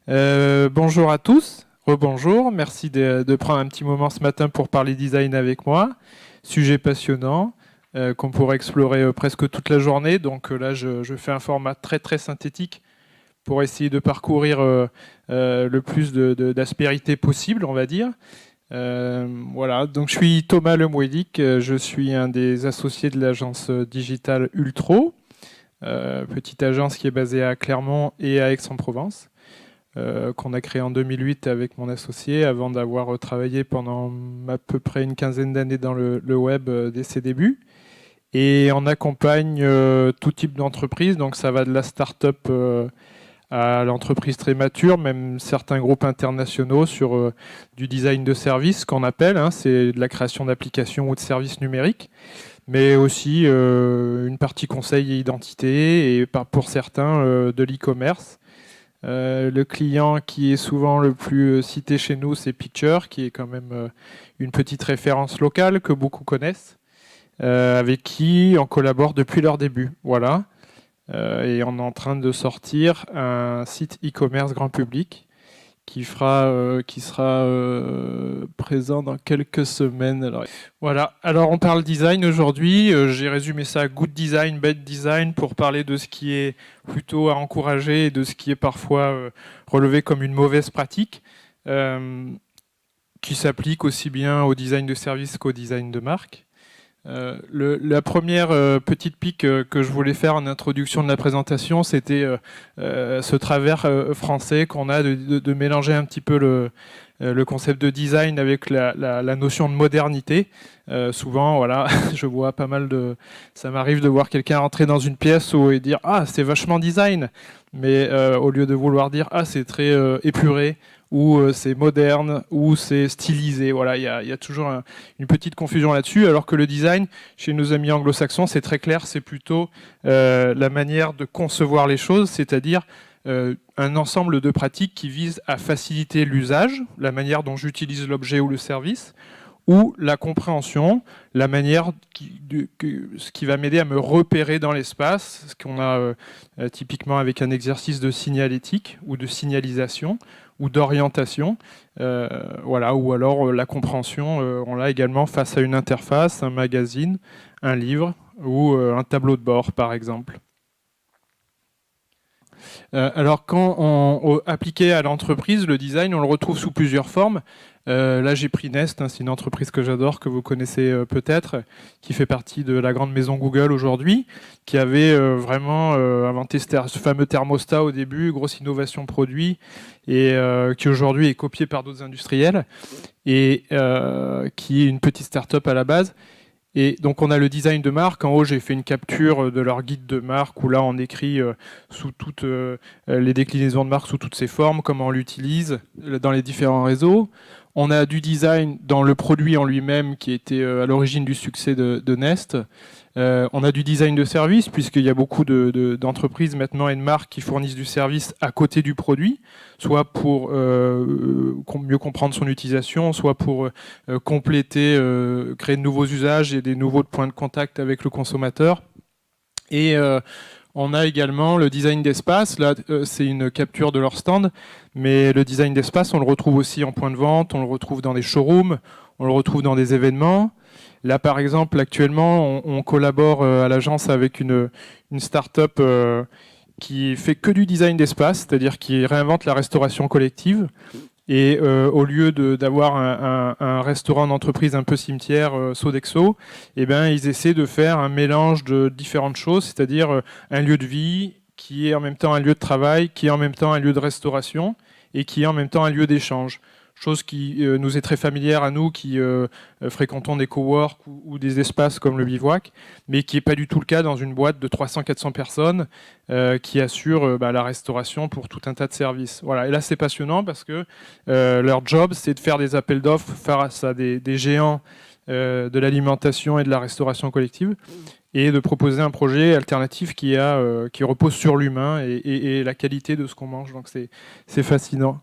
Bonjour à tous, rebonjour, merci de prendre un petit moment ce matin pour parler design avec moi. Sujet passionnant qu'on pourrait explorer presque toute la journée. Donc là, je fais un format très très synthétique pour essayer de parcourir le plus d'aspérité possible, on va dire. Voilà, donc je suis Thomas Lemouédic, je suis un des associés de l'agence digitale Ultro, petite agence qui est basée à Clermont et à Aix-en-Provence. Qu'on a créé en 2008 avec mon associé, avant d'avoir travaillé pendant à peu près une quinzaine d'années dans le web dès ses débuts. Et on accompagne tout type d'entreprise, donc ça va de la start-up à l'entreprise très mature, même certains groupes internationaux sur du design de services qu'on appelle, hein, c'est de la création d'applications ou de services numériques, mais aussi une partie conseil et identité, et pour certains de l'e-commerce. Le client qui est souvent le plus cité chez nous, c'est Picture, qui est quand même une petite référence locale que beaucoup connaissent, avec qui on collabore depuis leur début. Voilà. Et on est en train de sortir un site e-commerce grand public qui sera présent dans quelques semaines. Alors, voilà, alors on parle design aujourd'hui, j'ai résumé ça good design, bad design pour parler de ce qui est plutôt à encourager et de ce qui est parfois relevé comme une mauvaise pratique, qui s'applique aussi bien au design de service qu'au design de marque. La première petite pique que je voulais faire en introduction de la présentation, c'était ce travers français qu'on a de mélanger un petit peu le concept de design avec la notion de modernité. Souvent, voilà, je vois pas mal de... Ça m'arrive de voir quelqu'un entrer dans une pièce et dire « Ah, c'est vachement design !» Mais au lieu de vouloir dire « Ah, c'est très épuré !» ou c'est moderne, ou c'est stylisé. Voilà, il y a toujours une petite confusion là-dessus, alors que le design, chez nos amis anglo-saxons, c'est très clair, c'est plutôt la manière de concevoir les choses, c'est-à-dire un ensemble de pratiques qui visent à faciliter l'usage, la manière dont j'utilise l'objet ou le service, ou la compréhension, la manière ce qui va m'aider à me repérer dans l'espace, ce qu'on a typiquement avec un exercice de signalétique ou de signalisation ou d'orientation, voilà, ou alors la compréhension, on l'a également face à une interface, un magazine, un livre ou un tableau de bord par exemple. Alors quand on appliqué à l'entreprise, le design, on le retrouve sous plusieurs formes. Là j'ai pris Nest, hein, c'est une entreprise que j'adore, que vous connaissez peut-être, qui fait partie de la grande maison Google aujourd'hui, qui avait vraiment inventé ce fameux thermostat au début, grosse innovation produit, et qui aujourd'hui est copié par d'autres industriels, et qui est une petite start-up à la base. Et donc on a le design de marque. En haut, j'ai fait une capture de leur guide de marque où là on écrit sous toutes les déclinaisons de marque sous toutes ses formes, comment on l'utilise dans les différents réseaux. On a du design dans le produit en lui-même qui était à l'origine du succès de Nest. On a du design de service puisqu'il y a beaucoup d'entreprises maintenant et de marques qui fournissent du service à côté du produit, soit pour mieux comprendre son utilisation, soit pour compléter, créer de nouveaux usages et des nouveaux points de contact avec le consommateur. Et on a également le design d'espace. Là, c'est une capture de leur stand, mais le design d'espace, on le retrouve aussi en point de vente, on le retrouve dans des showrooms, on le retrouve dans des événements. Là, par exemple, actuellement, on collabore à l'agence avec une start-up qui fait que du design d'espace, c'est-à-dire qui réinvente la restauration collective. Et au lieu d'avoir un restaurant d'entreprise un peu cimetière, Sodexo, eh ben, ils essaient de faire un mélange de différentes choses, c'est-à-dire un lieu de vie qui est en même temps un lieu de travail, qui est en même temps un lieu de restauration et qui est en même temps un lieu d'échange. Chose qui nous est très familière à nous qui fréquentons des cowork ou des espaces comme le bivouac, mais qui n'est pas du tout le cas dans une boîte de 300-400 personnes qui assure la restauration pour tout un tas de services. Voilà. Et là, c'est passionnant parce que leur job, c'est de faire des appels d'offres face à des géants de l'alimentation et de la restauration collective et de proposer un projet alternatif qui repose sur l'humain et la qualité de ce qu'on mange. Donc c'est fascinant.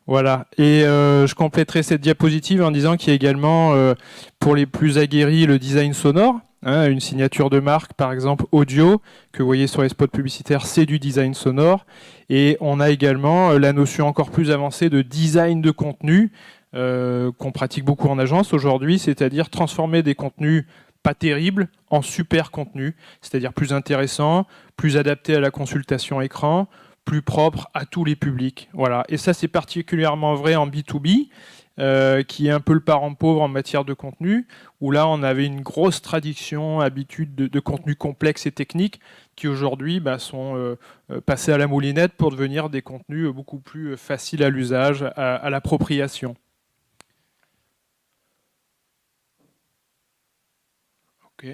Voilà, et je compléterai cette diapositive en disant qu'il y a également, pour les plus aguerris, le design sonore. hein, une signature de marque, par exemple audio, que vous voyez sur les spots publicitaires, c'est du design sonore. Et on a également la notion encore plus avancée de design de contenu, qu'on pratique beaucoup en agence aujourd'hui, c'est-à-dire transformer des contenus pas terribles en super contenus, c'est-à-dire plus intéressants, plus adaptés à la consultation écran, plus propres à tous les publics. Voilà. Et ça, c'est particulièrement vrai en B2B, qui est un peu le parent pauvre en matière de contenu, où là, on avait une grosse tradition, habitude de contenus complexes et techniques, qui aujourd'hui sont passés à la moulinette pour devenir des contenus beaucoup plus faciles à l'usage, à l'appropriation. Ok.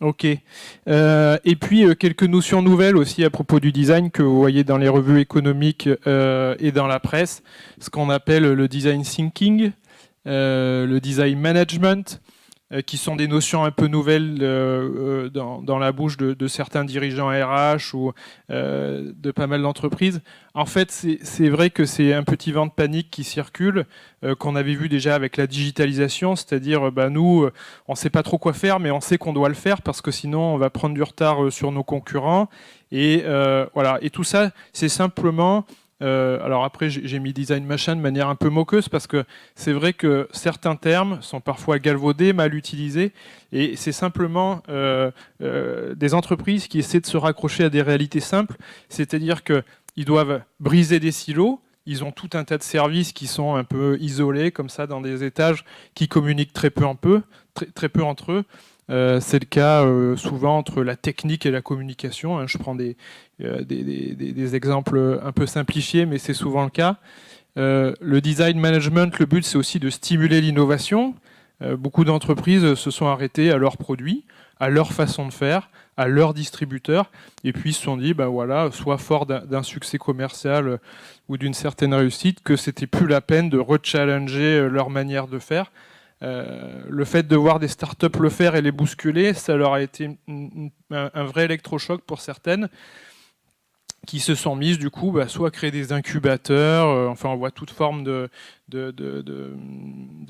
Ok. Et puis quelques notions nouvelles aussi à propos du design que vous voyez dans les revues économiques et dans la presse, ce qu'on appelle le design thinking, le design management, qui sont des notions un peu nouvelles dans la bouche de certains dirigeants RH ou de pas mal d'entreprises. En fait, c'est vrai que c'est un petit vent de panique qui circule, qu'on avait vu déjà avec la digitalisation, c'est-à-dire nous, on ne sait pas trop quoi faire, mais on sait qu'on doit le faire parce que sinon on va prendre du retard sur nos concurrents. Et voilà. Et tout ça, c'est simplement... alors après, j'ai mis design machin de manière un peu moqueuse parce que c'est vrai que certains termes sont parfois galvaudés, mal utilisés, et c'est simplement des entreprises qui essaient de se raccrocher à des réalités simples, c'est-à-dire qu'ils doivent briser des silos. Ils ont tout un tas de services qui sont un peu isolés, comme ça, dans des étages qui communiquent très peu très peu entre eux. C'est le cas souvent entre la technique et la communication, hein. Je prends des exemples un peu simplifiés, mais c'est souvent le cas. Le design management, le but, c'est aussi de stimuler l'innovation. Beaucoup d'entreprises se sont arrêtées à leurs produits, à leur façon de faire, à leurs distributeurs, et puis se sont dit, voilà, soit fort d'un succès commercial ou d'une certaine réussite, que c'était plus la peine de rechallenger leur manière de faire. Le fait de voir des startups le faire et les bousculer, ça leur a été un vrai électrochoc pour certaines, qui se sont mises du coup soit à créer des incubateurs, enfin on voit toute forme de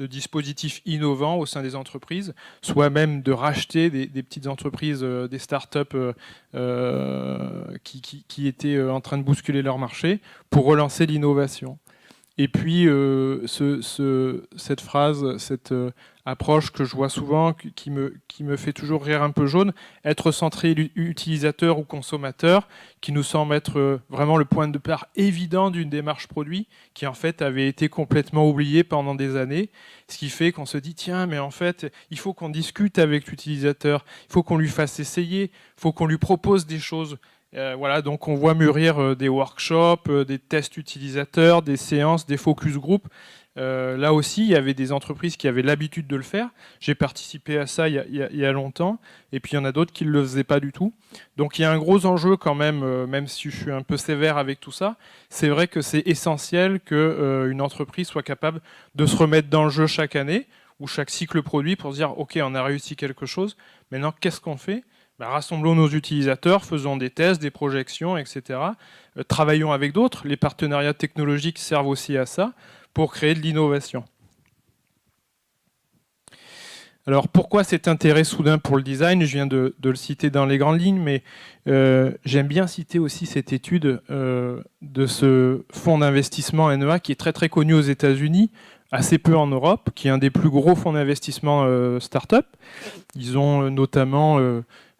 dispositifs innovants au sein des entreprises, soit même de racheter des petites entreprises, des startups qui étaient en train de bousculer leur marché pour relancer l'innovation. Et puis, cette phrase, cette approche que je vois souvent, qui me fait toujours rire un peu jaune, être centré utilisateur ou consommateur, qui nous semble être vraiment le point de départ évident d'une démarche produit, qui en fait avait été complètement oublié pendant des années, ce qui fait qu'on se dit, tiens, mais en fait, il faut qu'on discute avec l'utilisateur, il faut qu'on lui fasse essayer, il faut qu'on lui propose des choses. Voilà, donc on voit mûrir des workshops, des tests utilisateurs, des séances, des focus group. Là aussi, il y avait des entreprises qui avaient l'habitude de le faire. J'ai participé à ça il y a longtemps, et puis il y en a d'autres qui ne le faisaient pas du tout. Donc il y a un gros enjeu quand même si je suis un peu sévère avec tout ça. C'est vrai que c'est essentiel qu'une entreprise soit capable de se remettre dans le jeu chaque année, ou chaque cycle produit, pour se dire, OK, on a réussi quelque chose, maintenant qu'est-ce qu'on fait ? Rassemblons nos utilisateurs, faisons des tests, des projections, etc. Travaillons avec d'autres. Les partenariats technologiques servent aussi à ça, pour créer de l'innovation. Alors pourquoi cet intérêt soudain pour le design ? Je viens de le citer dans les grandes lignes, mais j'aime bien citer aussi cette étude de ce fonds d'investissement NEA qui est très très connu aux États-Unis, assez peu en Europe, qui est un des plus gros fonds d'investissement start-up. Ils ont notamment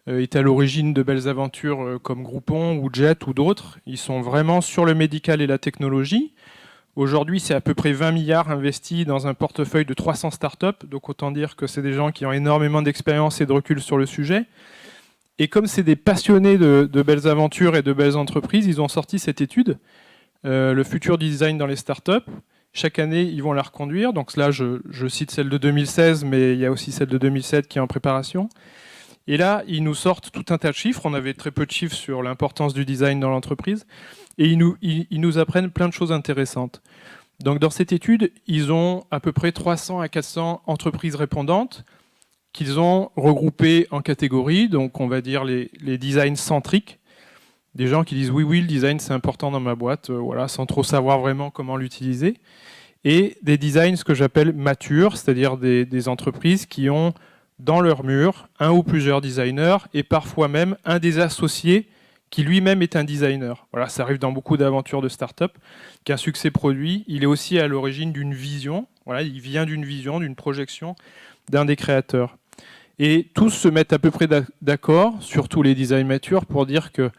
est à l'origine de belles aventures comme Groupon ou Jet ou d'autres. Ils sont vraiment sur le médical et la technologie. Aujourd'hui, c'est à peu près 20 milliards investis dans un portefeuille de 300 startups. Donc autant dire que c'est des gens qui ont énormément d'expérience et de recul sur le sujet. Et comme c'est des passionnés de belles aventures et de belles entreprises, ils ont sorti cette étude, le futur du design dans les startups. Chaque année, ils vont la reconduire. Donc là, je cite celle de 2016, mais il y a aussi celle de 2007 qui est en préparation. Et là, ils nous sortent tout un tas de chiffres. On avait très peu de chiffres sur l'importance du design dans l'entreprise. Et ils nous apprennent plein de choses intéressantes. Donc dans cette étude, ils ont à peu près 300 à 400 entreprises répondantes qu'ils ont regroupées en catégories. Donc on va dire les designs centriques. Des gens qui disent oui, oui, le design c'est important dans ma boîte, voilà, sans trop savoir vraiment comment l'utiliser. Et des designs, ce que j'appelle matures, c'est-à-dire des entreprises qui ont dans leur mur un ou plusieurs designers et parfois même un des associés qui lui-même est un designer. Voilà, ça arrive dans beaucoup d'aventures de start-up, qu'un succès produit, il est aussi à l'origine d'une vision, voilà, il vient d'une vision, d'une projection d'un des créateurs. Et tous se mettent à peu près d'accord, surtout les designs matures, pour dire que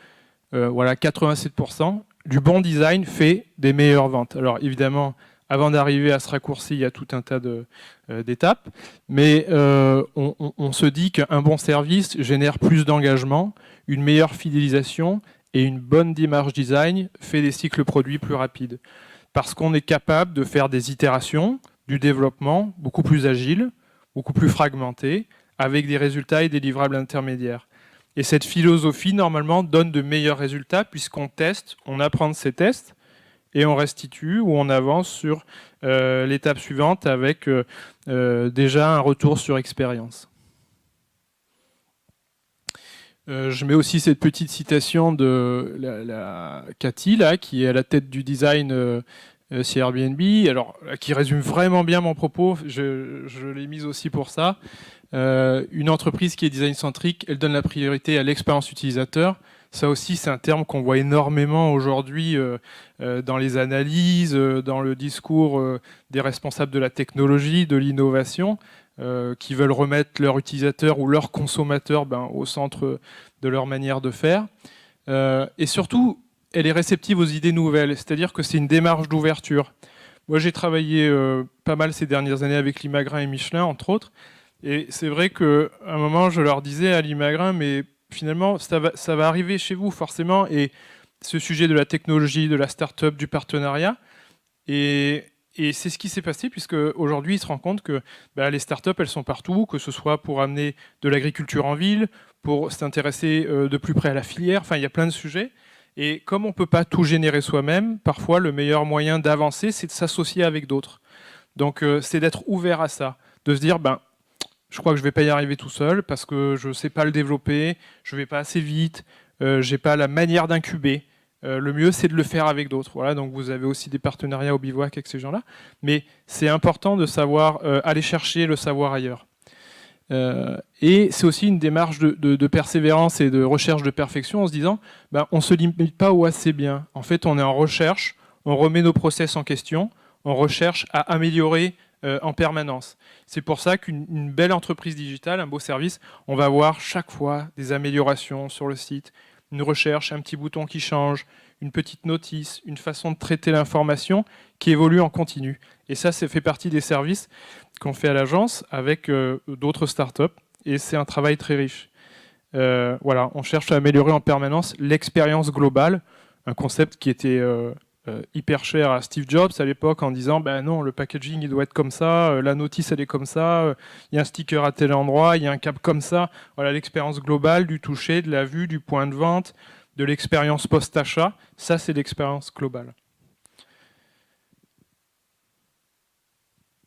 voilà, 87% du bon design fait des meilleures ventes. Alors évidemment, avant d'arriver à ce raccourci, il y a tout un tas d'étapes, mais on se dit qu'un bon service génère plus d'engagement, une meilleure fidélisation et une bonne démarche design fait des cycles produits plus rapides. Parce qu'on est capable de faire des itérations, du développement beaucoup plus agile, beaucoup plus fragmenté, avec des résultats et des livrables intermédiaires. Et cette philosophie, normalement, donne de meilleurs résultats puisqu'on teste, on apprend de ces tests, et on restitue ou on avance sur l'étape suivante avec déjà un retour sur expérience. Je mets aussi cette petite citation de la Cathy, là, qui est à la tête du design chez Airbnb, alors, qui résume vraiment bien mon propos, je l'ai mise aussi pour ça. Une entreprise qui est design-centrique, elle donne la priorité à l'expérience utilisateur. Ça aussi, c'est un terme qu'on voit énormément aujourd'hui dans les analyses, dans le discours des responsables de la technologie, de l'innovation, qui veulent remettre leur utilisateur ou leur consommateur au centre de leur manière de faire. Et surtout, elle est réceptive aux idées nouvelles, c'est-à-dire que c'est une démarche d'ouverture. Moi, j'ai travaillé pas mal ces dernières années avec Limagrin et Michelin, entre autres, et c'est vrai qu'à un moment, je leur disais à Limagrin, mais finalement, ça va arriver chez vous forcément, et ce sujet de la technologie, de la start-up, du partenariat, et c'est ce qui s'est passé, puisque aujourd'hui, ils se rendent compte que les start-up, elles sont partout, que ce soit pour amener de l'agriculture en ville, pour s'intéresser de plus près à la filière, enfin, il y a plein de sujets, et comme on ne peut pas tout générer soi-même, parfois, le meilleur moyen d'avancer, c'est de s'associer avec d'autres. Donc, c'est d'être ouvert à ça, de se dire, je crois que je ne vais pas y arriver tout seul parce que je ne sais pas le développer, je ne vais pas assez vite, je n'ai pas la manière d'incuber. Le mieux, c'est de le faire avec d'autres. Voilà, donc vous avez aussi des partenariats au bivouac avec ces gens-là. Mais c'est important de savoir aller chercher le savoir ailleurs. Et c'est aussi une démarche de persévérance et de recherche de perfection en se disant on ne se limite pas au assez bien. En fait, on est en recherche, on remet nos process en question, on recherche à améliorer en permanence. C'est pour ça qu'une belle entreprise digitale, un beau service, on va voir chaque fois des améliorations sur le site, une recherche, un petit bouton qui change, une petite notice, une façon de traiter l'information qui évolue en continu. Et ça fait partie des services qu'on fait à l'agence avec d'autres startups, et c'est un travail très riche. Voilà, on cherche à améliorer en permanence l'expérience globale, un concept qui était hyper cher à Steve Jobs à l'époque en disant non, le packaging il doit être comme ça, la notice elle est comme ça, il y a un sticker à tel endroit, il y a un cap comme ça. Voilà, l'expérience globale du toucher, de la vue, du point de vente, de l'expérience post-achat, ça c'est l'expérience globale.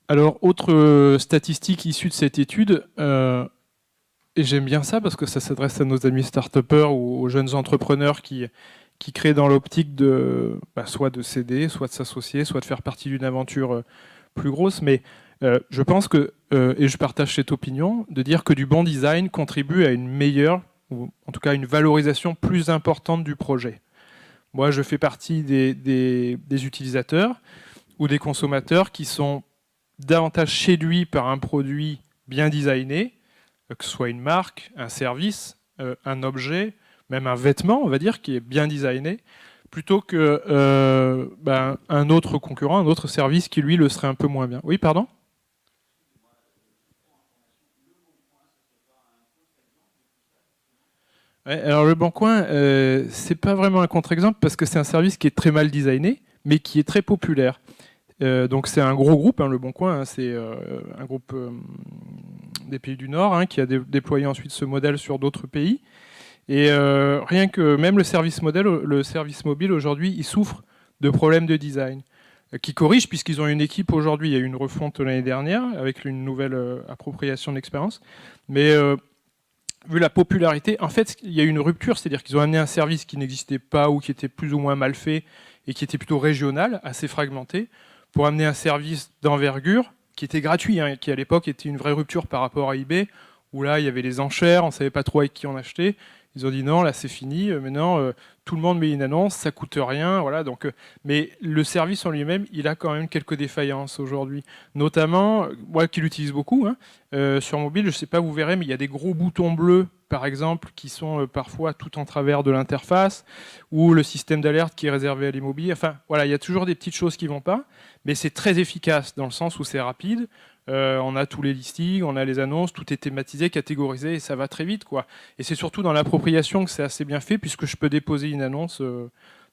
Alors, autre statistique issue de cette étude, et j'aime bien ça parce que ça s'adresse à nos amis start-upers ou aux jeunes entrepreneurs qui créent dans l'optique de soit de céder, soit de s'associer, soit de faire partie d'une aventure plus grosse. Mais je pense que, et je partage cette opinion, de dire que du bon design contribue à une meilleure, ou en tout cas une valorisation plus importante du projet. Moi, je fais partie des utilisateurs ou des consommateurs qui sont davantage séduits par un produit bien designé, que ce soit une marque, un service, un objet, même un vêtement, on va dire, qui est bien designé, plutôt que un autre concurrent, un autre service qui, lui, le serait un peu moins bien. Oui, pardon ? Ouais, alors Le Bon Coin, c'est pas vraiment un contre-exemple parce que c'est un service qui est très mal designé, mais qui est très populaire. Donc c'est un gros groupe, Le Bon Coin, c'est un groupe des pays du Nord qui a déployé ensuite ce modèle sur d'autres pays. Et rien que même le service mobile aujourd'hui, il souffre de problèmes de design qui corrigent puisqu'ils ont une équipe aujourd'hui. Il y a eu une refonte l'année dernière avec une nouvelle appropriation de l'expérience. Mais vu la popularité, en fait, il y a eu une rupture, c'est-à-dire qu'ils ont amené un service qui n'existait pas ou qui était plus ou moins mal fait et qui était plutôt régional, assez fragmenté, pour amener un service d'envergure qui était gratuit, hein, et qui à l'époque était une vraie rupture par rapport à eBay, où là, il y avait les enchères, on ne savait pas trop avec qui on achetait. Ils ont dit non, là c'est fini, maintenant tout le monde met une annonce, ça coûte rien, voilà. Donc, mais le service en lui-même, il a quand même quelques défaillances aujourd'hui. Notamment, moi qui l'utilise beaucoup, hein, sur mobile, je ne sais pas, vous verrez, mais il y a des gros boutons bleus, par exemple, qui sont parfois tout en travers de l'interface, ou le système d'alerte qui est réservé à l'immobilier. Enfin, voilà, il y a toujours des petites choses qui ne vont pas, mais c'est très efficace dans le sens où c'est rapide. On a tous les listings, on a les annonces, tout est thématisé, catégorisé, et ça va très vite, quoi. Et c'est surtout dans l'appropriation que c'est assez bien fait, puisque je peux déposer une annonce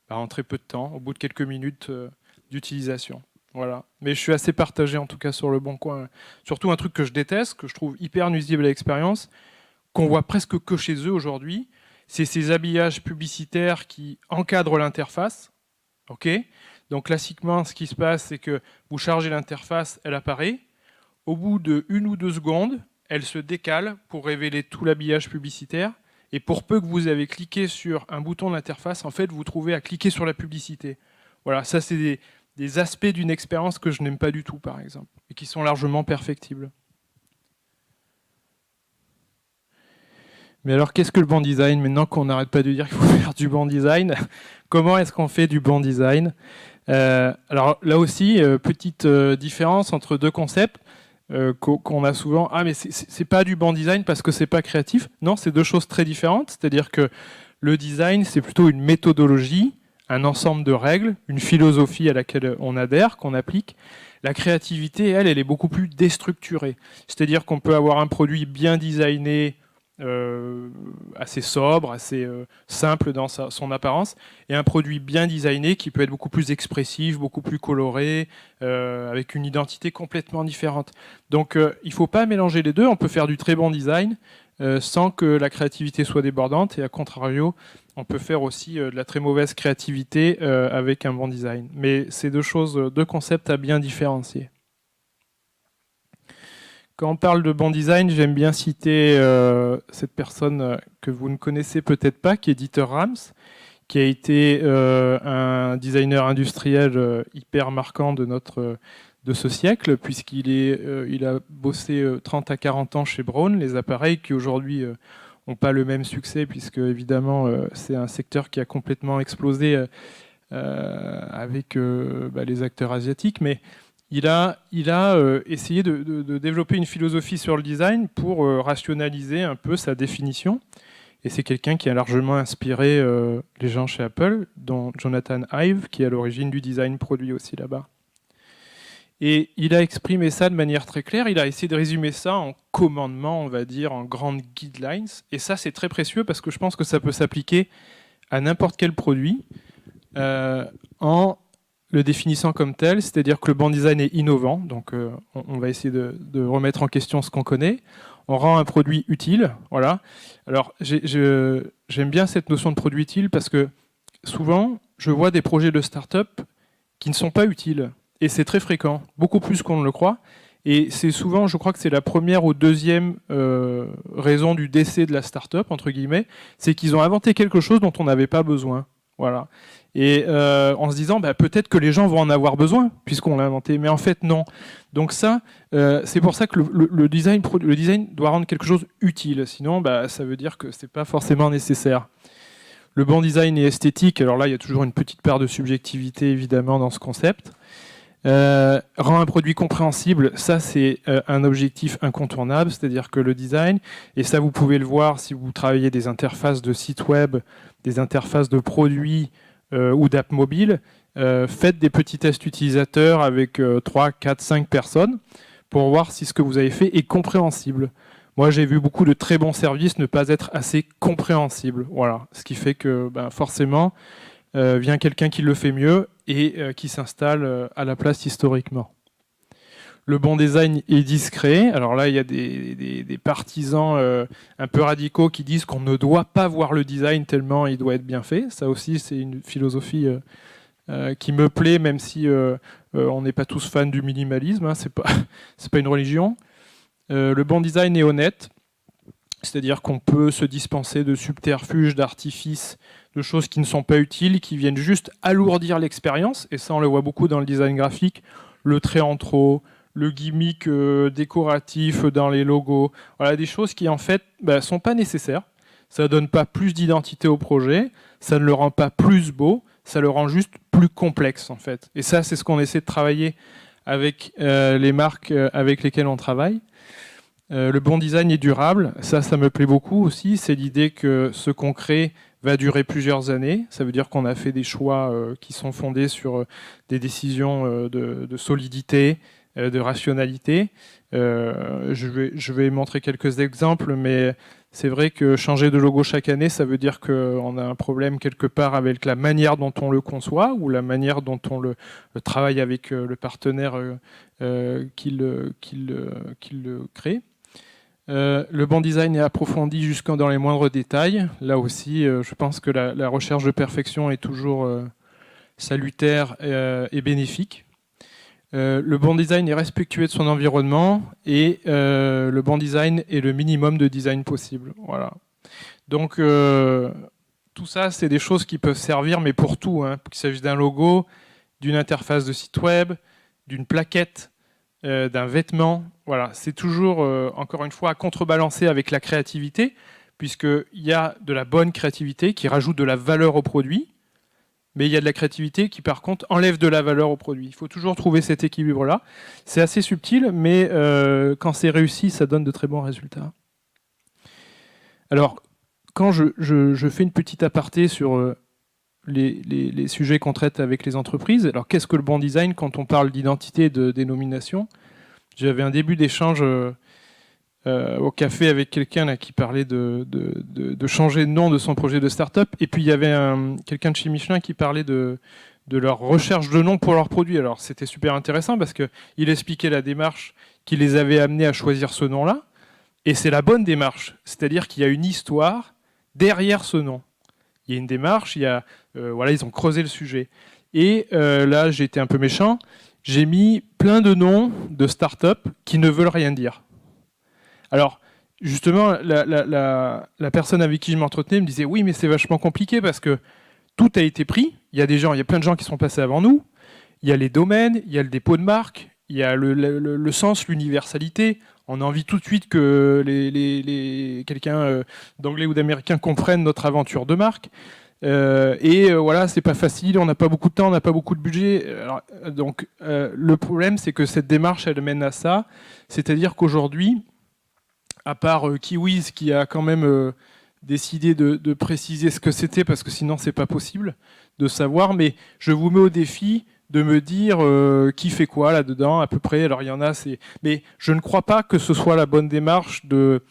en très peu de temps, au bout de quelques minutes d'utilisation. Voilà. Mais je suis assez partagé, en tout cas, sur le Bon Coin. Surtout un truc que je déteste, que je trouve hyper nuisible à l'expérience, qu'on voit presque que chez eux aujourd'hui, c'est ces habillages publicitaires qui encadrent l'interface. Ok ? Donc, classiquement, ce qui se passe, c'est que vous chargez l'interface, elle apparaît. Au bout de 1 ou 2 secondes, elle se décale pour révéler tout l'habillage publicitaire. Et pour peu que vous avez cliqué sur un bouton d'interface, en fait, vous trouvez à cliquer sur la publicité. Voilà, ça, c'est des aspects d'une expérience que je n'aime pas du tout, par exemple, et qui sont largement perfectibles. Mais alors, qu'est-ce que le bon design? Maintenant qu'on n'arrête pas de dire qu'il faut faire du bon design, comment est-ce qu'on fait du bon design? Alors là aussi, petite différence entre deux concepts. Qu'on a souvent, ah mais c'est pas du bon design parce que c'est pas créatif. Non, c'est deux choses très différentes. C'est-à-dire que le design, c'est plutôt une méthodologie, un ensemble de règles, une philosophie à laquelle on adhère, qu'on applique. La créativité, elle est beaucoup plus déstructurée. C'est-à-dire qu'on peut avoir un produit bien designé, assez sobre, assez simple dans son apparence, et un produit bien designé qui peut être beaucoup plus expressif, beaucoup plus coloré, avec une identité complètement différente. Donc il ne faut pas mélanger les deux, on peut faire du très bon design sans que la créativité soit débordante, et à contrario, on peut faire aussi de la très mauvaise créativité avec un bon design. Mais c'est deux concepts à bien différencier. Quand on parle de bon design, j'aime bien citer cette personne que vous ne connaissez peut-être pas, qui est Dieter Rams, qui a été un designer industriel hyper marquant de ce siècle, il a bossé 30 à 40 ans chez Braun, les appareils qui aujourd'hui n'ont pas le même succès, puisque évidemment c'est un secteur qui a complètement explosé avec les acteurs asiatiques, mais il a essayé de développer une philosophie sur le design pour rationaliser un peu sa définition. Et c'est quelqu'un qui a largement inspiré les gens chez Apple, dont Jonathan Ive, qui est à l'origine du design produit aussi là-bas. Et il a exprimé ça de manière très claire. Il a essayé de résumer ça en commandements, on va dire, en grandes guidelines. Et ça, c'est très précieux parce que je pense que ça peut s'appliquer à n'importe quel produit en le définissant comme tel, c'est-à-dire que le bon design est innovant, donc on va essayer de remettre en question ce qu'on connaît. On rend un produit utile, voilà. Alors j'aime bien cette notion de produit utile parce que souvent je vois des projets de start-up qui ne sont pas utiles, et c'est très fréquent, beaucoup plus qu'on ne le croit. Et c'est souvent, je crois que c'est la première ou deuxième raison du décès de la start-up, entre guillemets, c'est qu'ils ont inventé quelque chose dont on n'avait pas besoin. Voilà. Et en se disant, peut-être que les gens vont en avoir besoin, puisqu'on l'a inventé. Mais en fait, non. Donc ça, c'est pour ça que le design doit rendre quelque chose utile. Sinon, ça veut dire que ce n'est pas forcément nécessaire. Le bon design est esthétique. Alors là, il y a toujours une petite part de subjectivité, évidemment, dans ce concept. Rend un produit compréhensible, ça c'est un objectif incontournable, c'est-à-dire que le design, et ça vous pouvez le voir si vous travaillez des interfaces de sites web, des interfaces de produits ou d'app mobile, faites des petits tests utilisateurs avec 3, 4, 5 personnes pour voir si ce que vous avez fait est compréhensible. Moi j'ai vu beaucoup de très bons services ne pas être assez compréhensibles, voilà, ce qui fait que forcément vient quelqu'un qui le fait mieux et qui s'installe à la place historiquement. Le bon design est discret. Alors là, il y a des partisans un peu radicaux qui disent qu'on ne doit pas voir le design tellement il doit être bien fait. Ça aussi, c'est une philosophie qui me plaît, même si on n'est pas tous fans du minimalisme. Hein, c'est pas une religion. Le bon design est honnête. C'est-à-dire qu'on peut se dispenser de subterfuges, d'artifices, de choses qui ne sont pas utiles, qui viennent juste alourdir l'expérience. Et ça, on le voit beaucoup dans le design graphique, le trait en trop, le gimmick décoratif dans les logos. Voilà, des choses qui, en fait, sont pas nécessaires. Ça ne donne pas plus d'identité au projet, ça ne le rend pas plus beau, ça le rend juste plus complexe, en fait. Et ça, c'est ce qu'on essaie de travailler avec les marques avec lesquelles on travaille. Le bon design est durable, ça me plaît beaucoup aussi. C'est l'idée que ce qu'on crée va durer plusieurs années. Ça veut dire qu'on a fait des choix qui sont fondés sur des décisions de solidité, de rationalité. Je vais montrer quelques exemples, mais c'est vrai que changer de logo chaque année, ça veut dire qu'on a un problème quelque part avec la manière dont on le conçoit ou la manière dont on le travaille avec le partenaire qui le crée. Le bon design est approfondi jusque dans les moindres détails. Là aussi, je pense que la recherche de perfection est toujours salutaire et bénéfique. Le bon design est respectueux de son environnement et le bon design est le minimum de design possible. Voilà. Donc, tout ça, c'est des choses qui peuvent servir, mais pour tout, hein, qu'il s'agisse d'un logo, d'une interface de site web, d'une plaquette, d'un vêtement. Voilà, c'est toujours, encore une fois, à contrebalancer avec la créativité, puisqu'il y a de la bonne créativité qui rajoute de la valeur au produit, mais il y a de la créativité qui, par contre, enlève de la valeur au produit. Il faut toujours trouver cet équilibre-là. C'est assez subtil, mais quand c'est réussi, ça donne de très bons résultats. Alors, quand je fais une petite aparté sur les sujets qu'on traite avec les entreprises, alors qu'est-ce que le bon design quand on parle d'identité et de dénomination? J'avais un début d'échange au café avec quelqu'un qui parlait de changer de nom de son projet de start-up. Et puis il y avait quelqu'un de chez Michelin qui parlait de leur recherche de nom pour leurs produits. Alors c'était super intéressant parce qu'il expliquait la démarche qui les avait amenés à choisir ce nom-là. Et c'est la bonne démarche. C'est-à-dire qu'il y a une histoire derrière ce nom. Il y a une démarche, voilà, ils ont creusé le sujet. Et là, j'ai été un peu méchant. J'ai mis plein de noms de start-up qui ne veulent rien dire. Alors, justement, la personne avec qui je m'entretenais me disait « Oui, mais c'est vachement compliqué parce que tout a été pris. Il y a plein de gens qui sont passés avant nous. Il y a les domaines, il y a le dépôt de marque, il y a le sens, l'universalité. On a envie tout de suite que quelqu'un d'anglais ou d'américain comprenne notre aventure de marque. Voilà, c'est pas facile, on n'a pas beaucoup de temps, on n'a pas beaucoup de budget. Alors, donc, le problème, c'est que cette démarche, elle mène à ça. C'est-à-dire qu'aujourd'hui, à part Kiwis qui a quand même décidé de préciser ce que c'était, parce que sinon, c'est pas possible de savoir, mais je vous mets au défi de me dire qui fait quoi là-dedans, à peu près. Alors, il y en a, mais je ne crois pas que ce soit la bonne démarche de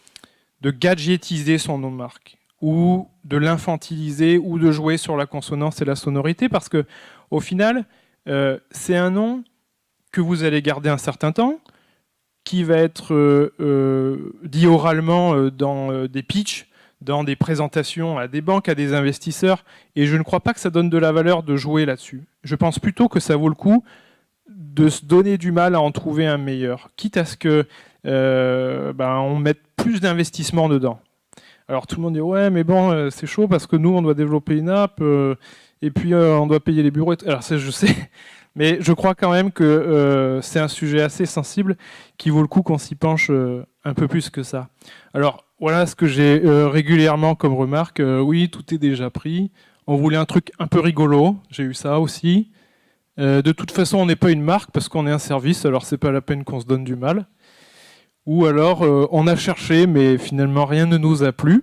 gadgetiser son nom de marque, ou de l'infantiliser, ou de jouer sur la consonance et la sonorité, parce que au final, c'est un nom que vous allez garder un certain temps, qui va être dit oralement dans des pitchs, dans des présentations à des banques, à des investisseurs, et je ne crois pas que ça donne de la valeur de jouer là-dessus. Je pense plutôt que ça vaut le coup de se donner du mal à en trouver un meilleur, quitte à ce que on mette plus d'investissement dedans. Alors tout le monde dit ouais mais bon c'est chaud parce que nous on doit développer une app et puis on doit payer les bureaux. Alors ça je sais, mais je crois quand même que c'est un sujet assez sensible qui vaut le coup qu'on s'y penche un peu plus que ça. Alors voilà ce que j'ai régulièrement comme remarque. Oui, tout est déjà pris. On voulait un truc un peu rigolo, j'ai eu ça aussi. De toute façon on n'est pas une marque parce qu'on est un service, alors c'est pas la peine qu'on se donne du mal. Ou alors, on a cherché, mais finalement, rien ne nous a plu.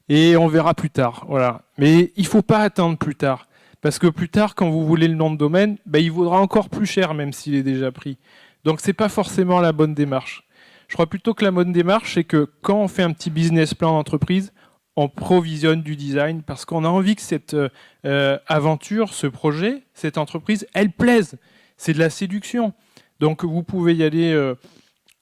Et on verra plus tard. Voilà. Mais il ne faut pas attendre plus tard. Parce que plus tard, quand vous voulez le nom de domaine, il vaudra encore plus cher, même s'il est déjà pris. Donc, ce n'est pas forcément la bonne démarche. Je crois plutôt que la bonne démarche, c'est que quand on fait un petit business plan d'entreprise, on provisionne du design parce qu'on a envie que cette aventure, ce projet, cette entreprise, elle plaise. C'est de la séduction. Donc, vous pouvez y aller...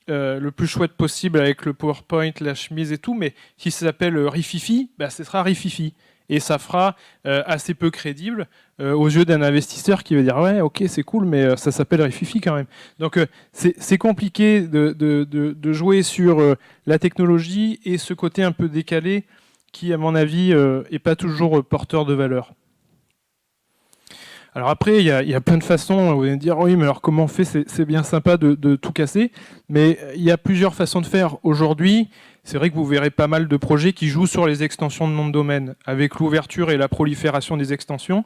le plus chouette possible avec le PowerPoint, la chemise et tout, mais si ça s'appelle Rififi, ce sera Rififi. Et ça fera assez peu crédible aux yeux d'un investisseur qui va dire ouais, ok, c'est cool, mais ça s'appelle Rififi quand même. Donc c'est compliqué de jouer sur la technologie et ce côté un peu décalé qui, à mon avis, est pas toujours porteur de valeur. Alors après, il y a plein de façons. Vous allez me dire, oui, mais alors comment on fait? C'est bien sympa de tout casser. Mais il y a plusieurs façons de faire. Aujourd'hui, c'est vrai que vous verrez pas mal de projets qui jouent sur les extensions de noms de domaine. Avec l'ouverture et la prolifération des extensions,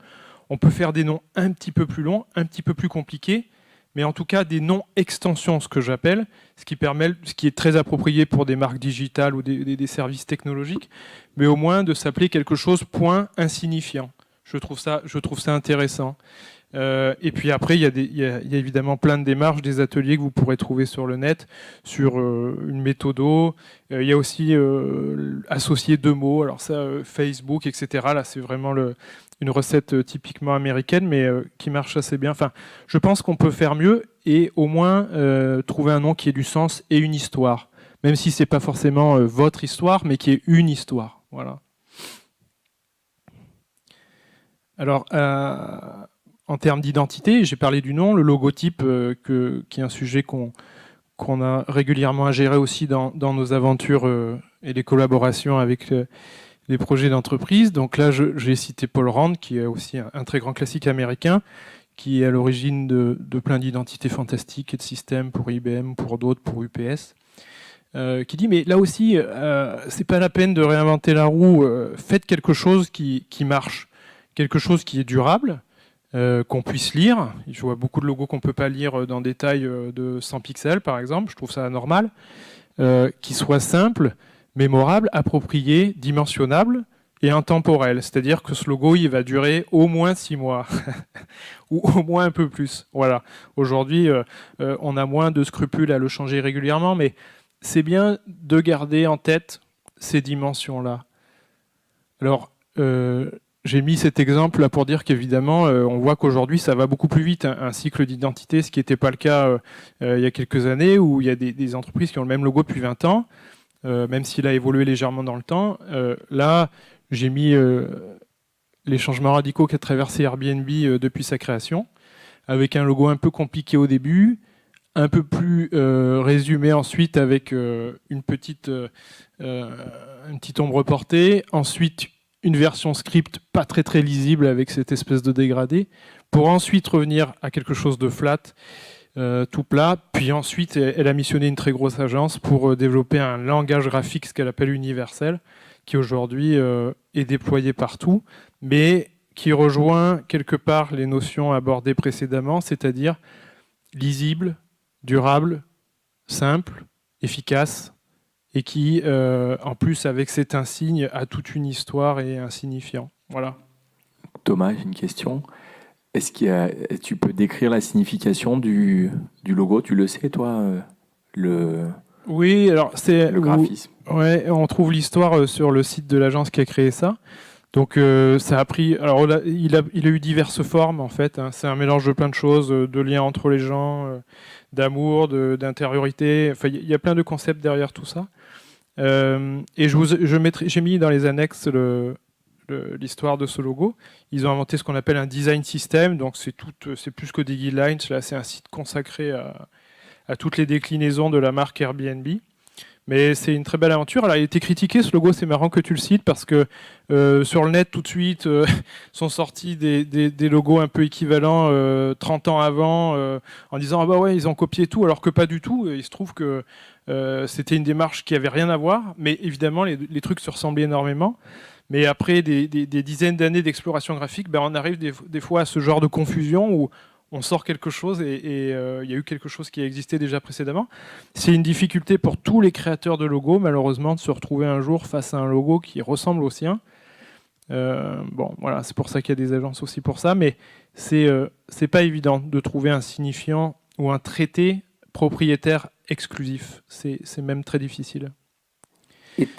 on peut faire des noms un petit peu plus longs, un petit peu plus compliqués, mais en tout cas des noms extensions, ce que j'appelle, ce qui est très approprié pour des marques digitales ou des services technologiques, mais au moins de s'appeler quelque chose point insignifiant. Je trouve ça intéressant. Et puis après, il y a évidemment plein de démarches, des ateliers que vous pourrez trouver sur le net, sur une méthodo. Il y a aussi associer 2 mots, alors ça, Facebook, etc. Là, c'est vraiment une recette typiquement américaine, mais qui marche assez bien. Enfin, je pense qu'on peut faire mieux et au moins trouver un nom qui ait du sens et une histoire. Même si c'est pas forcément votre histoire, mais qui est une histoire. Voilà. Alors, en termes d'identité, j'ai parlé du nom, le logotype, qui est un sujet qu'on a régulièrement à gérer aussi dans nos aventures et les collaborations avec les projets d'entreprise. Donc là, j'ai cité Paul Rand, qui est aussi un très grand classique américain, qui est à l'origine de plein d'identités fantastiques et de systèmes pour IBM, pour d'autres, pour UPS. Qui dit, mais là aussi, c'est pas la peine de réinventer la roue, faites quelque chose qui marche, quelque chose qui est durable, qu'on puisse lire. Je vois beaucoup de logos qu'on ne peut pas lire dans des tailles de 100 pixels, par exemple, je trouve ça normal, qui soit simple, mémorable, approprié, dimensionnable et intemporel. C'est-à-dire que ce logo, il va durer au moins 6 mois, ou au moins un peu plus. Voilà. Aujourd'hui, on a moins de scrupules à le changer régulièrement, mais c'est bien de garder en tête ces dimensions-là. Alors, j'ai mis cet exemple là pour dire qu'évidemment, on voit qu'aujourd'hui, ça va beaucoup plus vite, un cycle d'identité, ce qui n'était pas le cas il y a quelques années, où il y a des entreprises qui ont le même logo depuis 20 ans, même s'il a évolué légèrement dans le temps. Là, j'ai mis les changements radicaux qu'a traversé Airbnb depuis sa création, avec un logo un peu compliqué au début, un peu plus résumé ensuite avec une petite ombre portée, ensuite une version script pas très très lisible avec cette espèce de dégradé, pour ensuite revenir à quelque chose de flat, tout plat, puis ensuite elle a missionné une très grosse agence pour développer un langage graphique, ce qu'elle appelle universel, qui aujourd'hui est déployé partout, mais qui rejoint quelque part les notions abordées précédemment, c'est-à-dire lisible, durable, simple, efficace, et qui, en plus, avec cet insigne, a toute une histoire et un signifiant. Voilà. Thomas, j'ai une question. Tu peux décrire la signification du logo? Tu le sais, toi, Oui, alors c'est le graphisme. Ouais, on trouve l'histoire sur le site de l'agence qui a créé ça. Donc ça a pris. Alors il a eu diverses formes en fait. Hein. C'est un mélange de plein de choses, de liens entre les gens, d'amour, d'intériorité. Enfin, il y a plein de concepts derrière tout ça. Et j'ai mis dans les annexes l'histoire de ce logo. Ils ont inventé ce qu'on appelle un design system. Donc c'est plus que des guidelines. Là, c'est un site consacré à toutes les déclinaisons de la marque Airbnb. Mais c'est une très belle aventure. Alors, il a été critiqué, ce logo, c'est marrant que tu le cites, parce que sur le net, tout de suite, sont sortis des logos un peu équivalents 30 ans avant, en disant « Ah bah ouais, ils ont copié tout », alors que pas du tout. Il se trouve que c'était une démarche qui avait rien à voir, mais évidemment, les trucs se ressemblaient énormément. Mais après des dizaines d'années d'exploration graphique, ben, on arrive des fois à ce genre de confusion où on sort quelque chose et il y a eu quelque chose qui existait déjà précédemment. C'est une difficulté pour tous les créateurs de logos, malheureusement, de se retrouver un jour face à un logo qui ressemble au sien. Bon, voilà, c'est pour ça qu'il y a des agences aussi pour ça, mais c'est pas évident de trouver un signifiant ou un traité propriétaire exclusif. C'est même très difficile.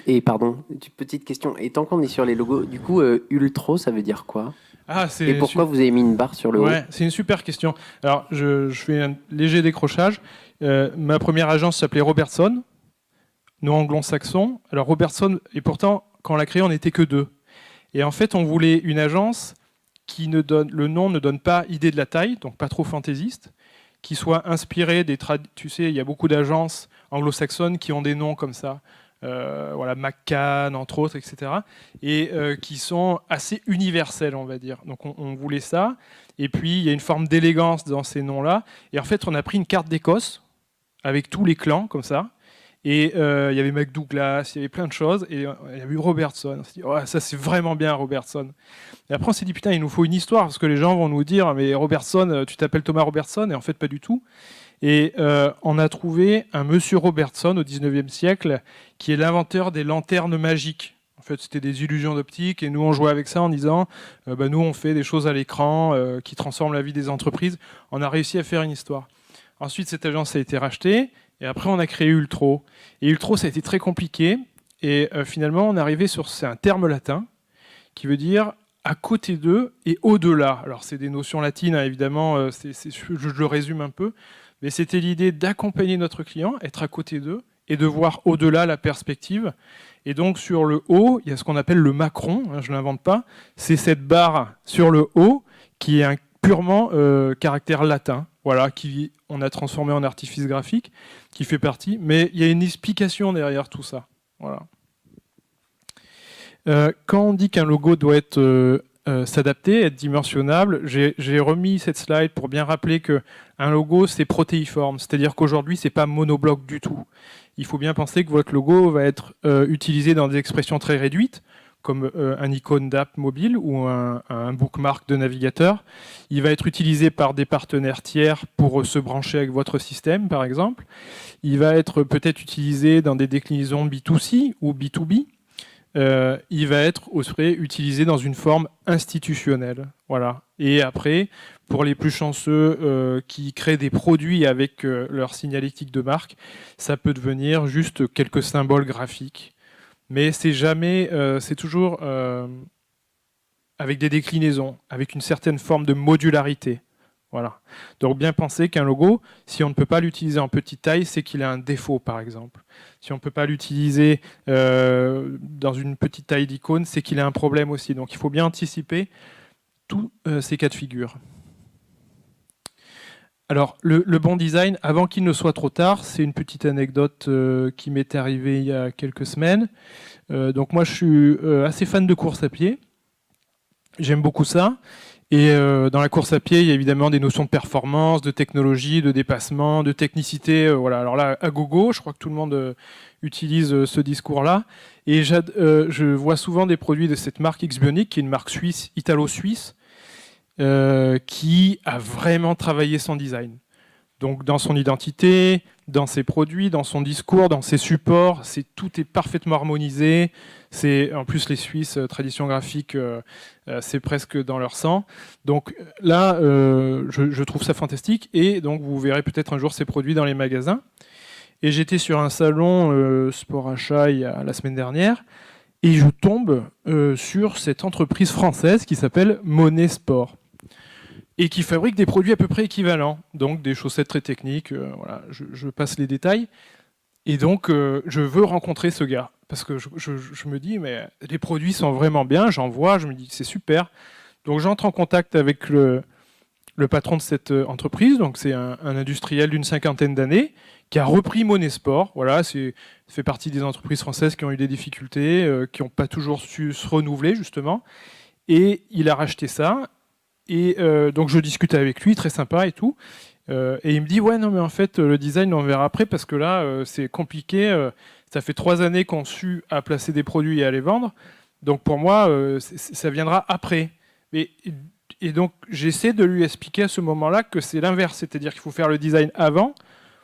Et pardon, une petite question. Et tant qu'on est sur les logos, du coup, Ultro, ça veut dire quoi ? Et pourquoi vous avez mis une barre sur le haut ? C'est une super question. Alors, je fais un léger décrochage. Ma première agence s'appelait Robertson, nom anglo-saxon. Alors, Robertson, et pourtant, quand on l'a créé, on n'était que 2. Et en fait, on voulait une agence le nom ne donne pas idée de la taille, donc pas trop fantaisiste, qui soit inspiré tu sais, il y a beaucoup d'agences anglo-saxonnes qui ont des noms comme ça, voilà, McCann entre autres, etc., et qui sont assez universels, on va dire. Donc on voulait ça, et puis il y a une forme d'élégance dans ces noms-là, et en fait on a pris une carte d'Écosse avec tous les clans comme ça. Et il y avait McDouglas, il y avait plein de choses, et il y avait eu Robertson. On s'est dit, oh, ça c'est vraiment bien Robertson. Et après on s'est dit, putain, il nous faut une histoire, parce que les gens vont nous dire, mais Robertson, tu t'appelles Thomas Robertson, et en fait pas du tout. Et on a trouvé un monsieur Robertson au 19e siècle, qui est l'inventeur des lanternes magiques. En fait, c'était des illusions d'optique, et nous on jouait avec ça en disant, nous on fait des choses à l'écran qui transforment la vie des entreprises. On a réussi à faire une histoire. Ensuite, cette agence a été rachetée, et après, on a créé Ultro. Et Ultro, ça a été très compliqué. Et finalement, on est arrivé c'est un terme latin qui veut dire à côté d'eux et au-delà. Alors, c'est des notions latines, hein, évidemment, je le résume un peu. Mais c'était l'idée d'accompagner notre client, être à côté d'eux et de voir au-delà la perspective. Et donc, sur le haut, il y a ce qu'on appelle le macron, hein, je ne l'invente pas. C'est cette barre sur le haut qui est un purement caractère latin. Voilà, on a transformé en artifice graphique, qui fait partie, mais il y a une explication derrière tout ça. Voilà. Quand on dit qu'un logo doit s'adapter, être dimensionnable, j'ai remis cette slide pour bien rappeler qu'un logo, c'est protéiforme, c'est-à-dire qu'aujourd'hui, ce n'est pas monobloc du tout. Il faut bien penser que votre logo va être utilisé dans des expressions très réduites, comme un icône d'app mobile ou un bookmark de navigateur. Il va être utilisé par des partenaires tiers pour se brancher avec votre système, par exemple. Il va être peut-être utilisé dans des déclinaisons B2C ou B2B. Il va être aussi utilisé dans une forme institutionnelle. Voilà. Et après, pour les plus chanceux qui créent des produits avec leur signalétique de marque, ça peut devenir juste quelques symboles graphiques. Mais c'est toujours avec des déclinaisons, avec une certaine forme de modularité. Voilà. Donc bien penser qu'un logo, si on ne peut pas l'utiliser en petite taille, c'est qu'il a un défaut, par exemple. Si on ne peut pas l'utiliser dans une petite taille d'icône, c'est qu'il a un problème aussi. Donc il faut bien anticiper tous ces cas de figure. Alors, le bon design, avant qu'il ne soit trop tard, c'est une petite anecdote qui m'est arrivée il y a quelques semaines. Donc moi, je suis assez fan de course à pied. J'aime beaucoup ça. Et dans la course à pied, il y a évidemment des notions de performance, de technologie, de dépassement, de technicité. Voilà. Alors là, à gogo, je crois que tout le monde utilise ce discours-là. Et je vois souvent des produits de cette marque X-Bionic, qui est une marque suisse, italo-suisse, qui a vraiment travaillé son design. Donc dans son identité, dans ses produits, dans son discours, dans ses supports, tout est parfaitement harmonisé. En plus les Suisses, tradition graphique, c'est presque dans leur sang. Donc là, je trouve ça fantastique. Et donc vous verrez peut-être un jour ces produits dans les magasins. Et j'étais sur un salon Sport Achat la semaine dernière. Et je tombe sur cette entreprise française qui s'appelle Monet Sport. Et qui fabrique des produits à peu près équivalents, donc des chaussettes très techniques, voilà, je passe les détails. Et donc, je veux rencontrer ce gars, parce que je me dis, mais les produits sont vraiment bien, j'en vois, je me dis que c'est super. Donc j'entre en contact avec le patron de cette entreprise, donc c'est un industriel d'une 50aine d'années, qui a repris Monet Sport, voilà, ça fait partie des entreprises françaises qui ont eu des difficultés, qui n'ont pas toujours su se renouveler, justement. Et il a racheté ça. Et donc je discute avec lui, très sympa et tout. Et il me dit, ouais, non, mais en fait, le design, on verra après, parce que là, c'est compliqué. Ça fait 3 années qu'on sue à placer des produits et à les vendre. Donc pour moi, ça viendra après. Et donc j'essaie de lui expliquer à ce moment-là que c'est l'inverse. C'est-à-dire qu'il faut faire le design avant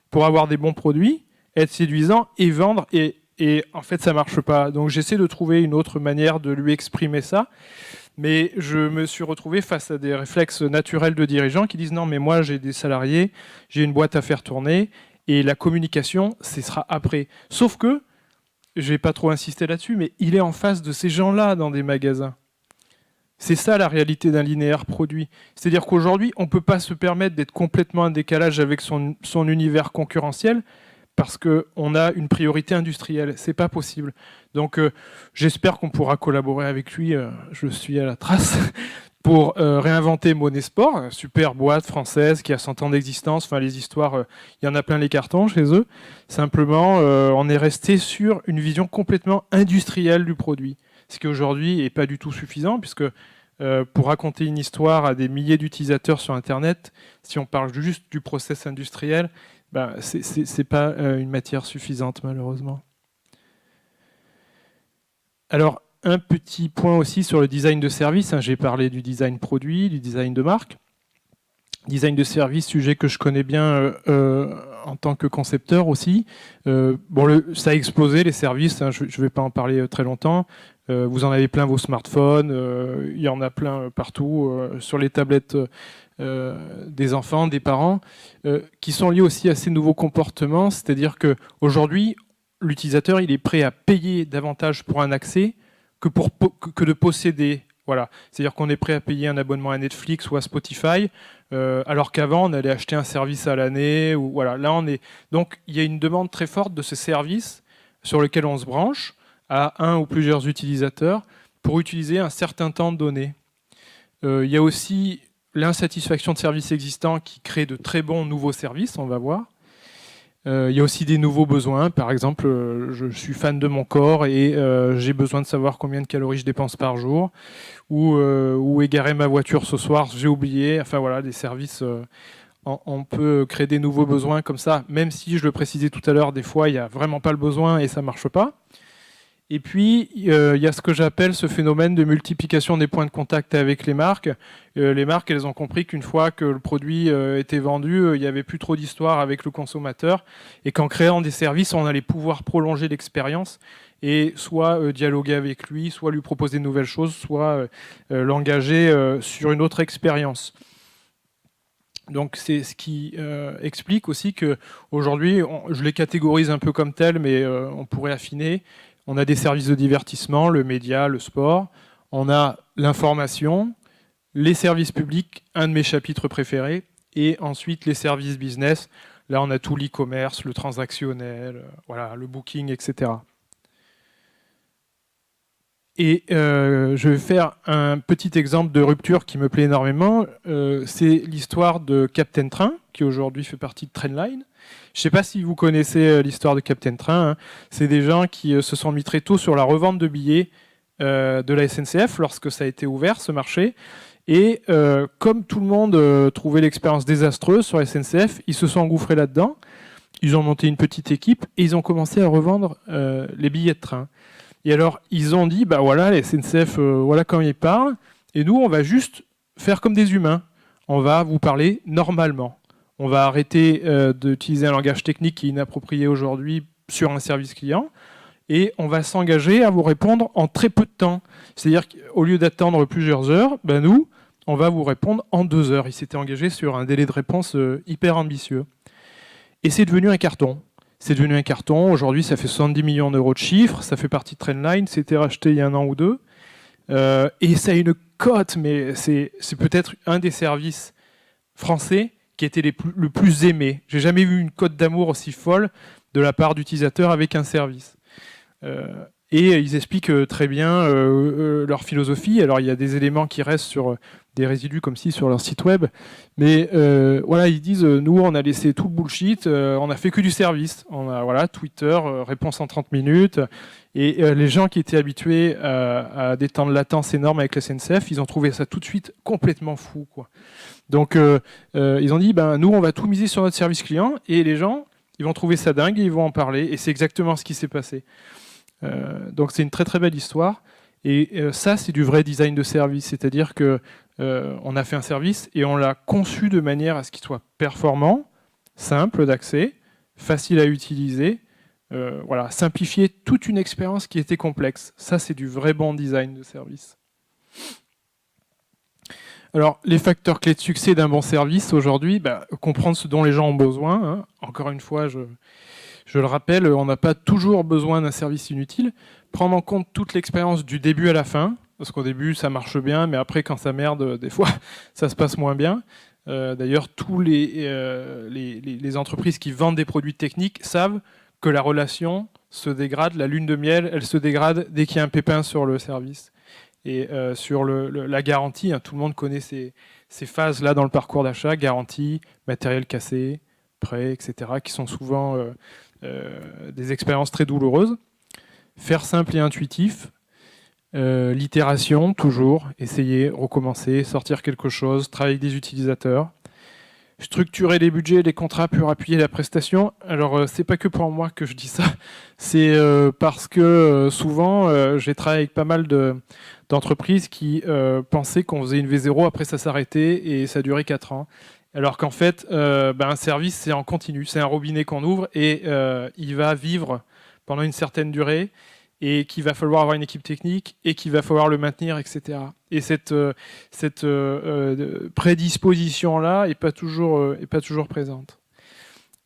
pour avoir des bons produits, être séduisant et vendre. Et en fait, ça ne marche pas. Donc j'essaie de trouver une autre manière de lui exprimer ça. Mais je me suis retrouvé face à des réflexes naturels de dirigeants qui disent non, mais moi j'ai des salariés, j'ai une boîte à faire tourner et la communication, ce sera après. Sauf que, je vais pas trop insister là-dessus, mais il est en face de ces gens-là dans des magasins. C'est ça la réalité d'un linéaire produit. C'est-à-dire qu'aujourd'hui, on ne peut pas se permettre d'être complètement en décalage avec son univers concurrentiel parce qu'on a une priorité industrielle. C'est pas possible. Donc j'espère qu'on pourra collaborer avec lui. Je suis à la trace pour réinventer Money Sport, super boîte française qui a 100 ans d'existence. Enfin, les histoires, il y en a plein les cartons chez eux. Simplement, on est resté sur une vision complètement industrielle du produit, ce qui aujourd'hui n'est pas du tout suffisant, puisque pour raconter une histoire à des milliers d'utilisateurs sur Internet, si on parle juste du process industriel, ben, c'est pas une matière suffisante, malheureusement. Alors, un petit point aussi sur le design de service. J'ai parlé du design produit, du design de marque. Design de service, sujet que je connais bien en tant que concepteur aussi. Ça a explosé, les services. Je ne vais pas en parler très longtemps. Vous en avez plein vos smartphones. Il y en a plein partout, sur les tablettes des enfants, des parents, qui sont liés aussi à ces nouveaux comportements. C'est-à-dire qu'aujourd'hui, l'utilisateur il est prêt à payer davantage pour un accès que de posséder. Voilà. C'est-à-dire qu'on est prêt à payer un abonnement à Netflix ou à Spotify, alors qu'avant, on allait acheter un service à l'année. Voilà. Là, donc, il y a une demande très forte de ce service sur lequel on se branche à un ou plusieurs utilisateurs pour utiliser un certain temps donné. Il y a aussi l'insatisfaction de services existants qui crée de très bons nouveaux services, on va voir. Il y a aussi des nouveaux besoins. Par exemple, je suis fan de mon corps et j'ai besoin de savoir combien de calories je dépense par jour, ou égarer ma voiture ce soir, j'ai oublié. Enfin voilà, des services, on peut créer des nouveaux besoins comme ça, même si, je le précisais tout à l'heure, des fois il n'y a vraiment pas le besoin et ça ne marche pas. Et puis, il y a ce que j'appelle ce phénomène de multiplication des points de contact avec les marques. Les marques, elles ont compris qu'une fois que le produit était vendu, il n'y avait plus trop d'histoire avec le consommateur, et qu'en créant des services, on allait pouvoir prolonger l'expérience et soit dialoguer avec lui, soit lui proposer de nouvelles choses, soit l'engager sur une autre expérience. Donc c'est ce qui explique aussi qu'aujourd'hui, je les catégorise un peu comme tels, mais on pourrait affiner. On a des services de divertissement, le média, le sport. On a l'information, les services publics, un de mes chapitres préférés, et ensuite les services business. Là, on a tout l'e-commerce, le transactionnel, voilà, le booking, etc. Et je vais faire un petit exemple de rupture qui me plaît énormément. C'est l'histoire de Captain Train, qui aujourd'hui fait partie de Trainline. Je ne sais pas si vous connaissez l'histoire de Captain Train. C'est des gens qui se sont mis très tôt sur la revente de billets de la SNCF lorsque ça a été ouvert, ce marché. Et comme tout le monde trouvait l'expérience désastreuse sur la SNCF, ils se sont engouffrés là-dedans. Ils ont monté une petite équipe et ils ont commencé à revendre les billets de train. Et alors, ils ont dit, bah voilà, la SNCF, voilà comment ils parlent. Et nous, on va juste faire comme des humains. On va vous parler normalement. On va arrêter d'utiliser un langage technique qui est inapproprié aujourd'hui sur un service client, et on va s'engager à vous répondre en très peu de temps. C'est-à-dire qu'au lieu d'attendre plusieurs heures, ben nous, on va vous répondre en 2 heures. Ils s'étaient engagés sur un délai de réponse hyper ambitieux. Et c'est devenu un carton. C'est devenu un carton. Aujourd'hui, ça fait 70 millions d'euros de chiffre. Ça fait partie de Trainline. C'était racheté il y a 1 an ou 2. Et ça a une cote, mais c'est peut-être un des services français qui était le plus aimé. J'ai jamais vu une cote d'amour aussi folle de la part d'utilisateurs avec un service. Et ils expliquent très bien leur philosophie. Alors il y a des éléments qui restent sur des résidus comme ci sur leur site web, mais voilà, ils disent nous on a laissé tout le bullshit, on a fait que du service. On a voilà Twitter, réponse en 30 minutes, et les gens qui étaient habitués à des temps de latence énormes avec la SNCF, ils ont trouvé ça tout de suite complètement fou, quoi. Donc ils ont dit ben nous on va tout miser sur notre service client, et les gens ils vont trouver ça dingue et ils vont en parler, et c'est exactement ce qui s'est passé. Donc c'est une très très belle histoire, et ça c'est du vrai design de service, c'est-à-dire que on a fait un service et on l'a conçu de manière à ce qu'il soit performant, simple d'accès, facile à utiliser, voilà, simplifier toute une expérience qui était complexe. Ça c'est du vrai bon design de service. Alors, les facteurs clés de succès d'un bon service aujourd'hui, comprendre ce dont les gens ont besoin. Hein. Encore une fois, je le rappelle, on n'a pas toujours besoin d'un service inutile. Prendre en compte toute l'expérience du début à la fin, parce qu'au début, ça marche bien, mais après, quand ça merde, des fois, ça se passe moins bien. D'ailleurs, tous les entreprises qui vendent des produits techniques savent que la relation se dégrade, la lune de miel, elle se dégrade dès qu'il y a un pépin sur le service. Et sur la garantie, hein, tout le monde connaît ces phases-là dans le parcours d'achat, garantie, matériel cassé, prêt, etc., qui sont souvent des expériences très douloureuses. Faire simple et intuitif, l'itération, toujours, essayer, recommencer, sortir quelque chose, travailler avec des utilisateurs, structurer les budgets, les contrats pour appuyer la prestation. Alors, c'est pas que pour moi que je dis ça, c'est parce que souvent, j'ai travaillé avec pas mal d'entreprises qui pensaient qu'on faisait une V0, après ça s'arrêtait et ça durait 4 ans. Alors qu'en fait, un service, c'est en continu, c'est un robinet qu'on ouvre et il va vivre pendant une certaine durée, et qu'il va falloir avoir une équipe technique, et qu'il va falloir le maintenir, etc. Et cette prédisposition-là n'est pas toujours présente.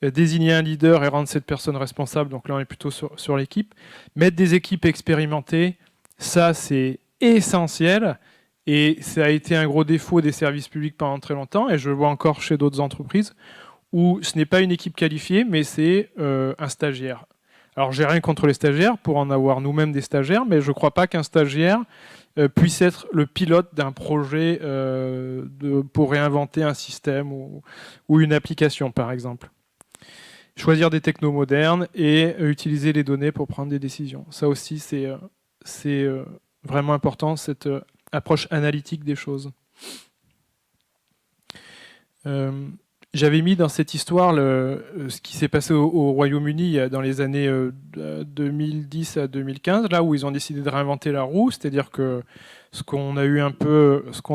Désigner un leader et rendre cette personne responsable, donc là on est plutôt sur l'équipe. Mettre des équipes expérimentées, ça c'est essentiel, et ça a été un gros défaut des services publics pendant très longtemps, et je le vois encore chez d'autres entreprises, où ce n'est pas une équipe qualifiée, mais c'est un stagiaire. Alors, j'ai rien contre les stagiaires, pour en avoir nous-mêmes des stagiaires, mais je ne crois pas qu'un stagiaire puisse être le pilote d'un projet pour réinventer un système ou une application, par exemple. Choisir des technos modernes et utiliser les données pour prendre des décisions. Ça aussi, c'est vraiment important, cette approche analytique des choses. J'avais mis dans cette histoire ce qui s'est passé au Royaume-Uni dans les années 2010 à 2015, là où ils ont décidé de réinventer la roue, c'est-à-dire que ce qu'on